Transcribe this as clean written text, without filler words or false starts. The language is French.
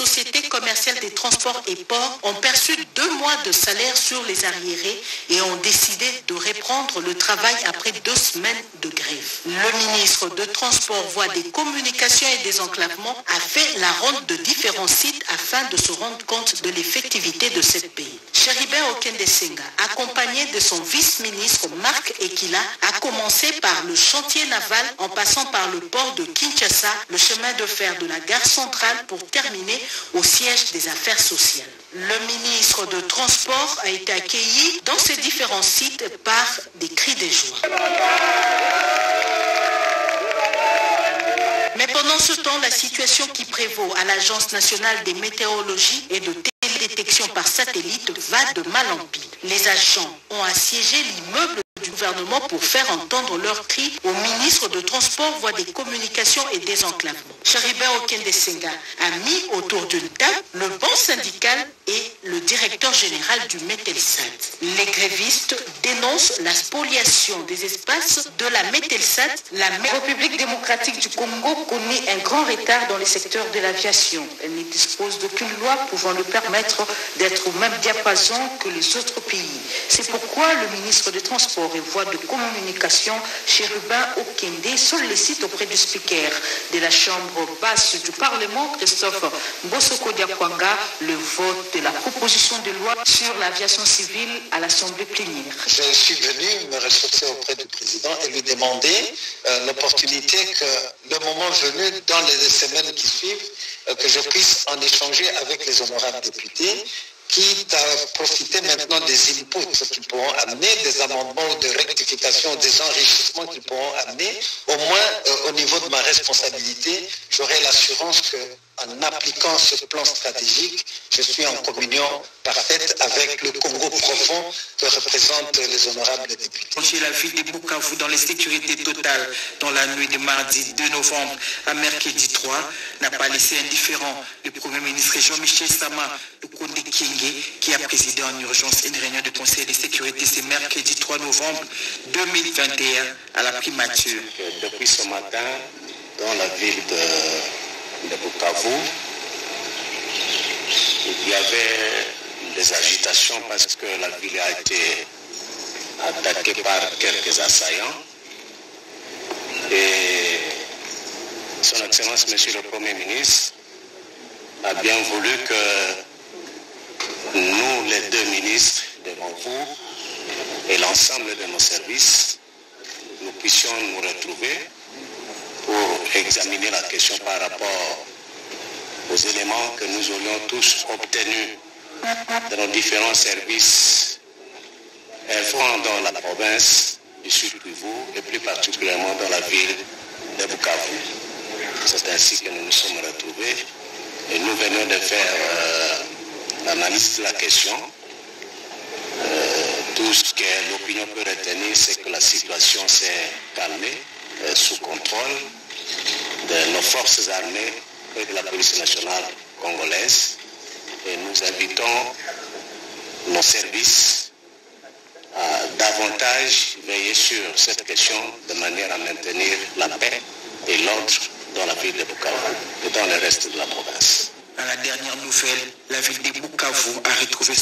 sociétés commerciales des transports et ports ont perçu 2 mois de salaire sur les arriérés et ont décidé de reprendre le travail après 2 semaines de grève. Le ministre de Transport, Voies des Communications et des Enclavements a fait la ronde de différents sites afin de se rendre compte de l'effectivité de cette paye. Cherubin Okende-Senga, accompagné de son vice-ministre Marc Ekila, a commencé par le chantier naval en passant par le port de Kinshasa, le chemin de fer de la gare centrale pour terminer au siège des affaires sociales. Le ministre de Transport a été accueilli dans ces différents sites par des cris de joie. Mais pendant ce temps, la situation qui prévaut à l'Agence nationale des météorologies et de télédétection par satellite va de mal en pis. Les agents ont assiégé l'immeuble du gouvernement pour faire entendre leurs cris au ministre de Transport, Voies des Communications et des Enclavements. Cherubin Okende-Senga a mis autour d'une table le banc syndical et le directeur général du Mételsat. Les grévistes dénoncent la spoliation des espaces de la Mételsat. La République démocratique du Congo connaît un grand retard dans le secteur de l'aviation. Elle ne dispose d'aucune loi pouvant lui permettre d'être au même diapason que les autres pays. C'est pourquoi le ministre des Transports et Voies de Communication, Cherubin Okende, sollicite auprès du speaker de la Chambre basse du Parlement, Christophe Mbosoko-Diakwanga, le vote de la proposition de loi sur l'aviation civile à l'Assemblée plénière. Je suis venu me ressourcer auprès du président et lui demander l'opportunité que, le moment venu, dans les semaines qui suivent, que je puisse en échanger avec les honorables députés, quitte à profiter maintenant des inputs qui pourront amener, des amendements ou de rectification, des enrichissements qui pourront amener, au moins au niveau de ma responsabilité, j'aurai l'assurance qu'en appliquant ce plan stratégique, je suis en communion parfaite avec le Congo profond que représentent les honorables députés. Chez la ville de Bukavu, dans l'insécurité totale, dans la nuit de mardi 2 novembre à mercredi 3, n'a pas laissé indifférent le Premier ministre Jean-Michel Sama Lukonde-Kyenge, qui a présidé en urgence une réunion de conseil de sécurité ce mercredi 3 novembre 2021 à la primature. Depuis ce matin, dans la ville de Bukavu, il y avait des agitations parce que la ville a été attaquée par quelques assaillants. Et Son Excellence, Monsieur le Premier ministre, a bien voulu que nous, les 2 ministres, devant vous, et l'ensemble de nos services, nous puissions nous retrouver pour examiner la question par rapport aux éléments que nous aurions tous obtenus dans nos différents services œuvrant dans la province du Sud-Kivu et plus particulièrement dans la ville de Bukavu. C'est ainsi que nous nous sommes retrouvés et nous venons de faire l'analyse de la question. Tout ce que l'opinion peut retenir, c'est que la situation s'est calmée sous contrôle de nos forces armées et de la police nationale congolaise. Et nous invitons nos services à davantage veiller sur cette question de manière à maintenir la paix et l'ordre dans la ville de Bukavu et dans le reste de la province. À la dernière nouvelle, la ville de Bukavu a retrouvé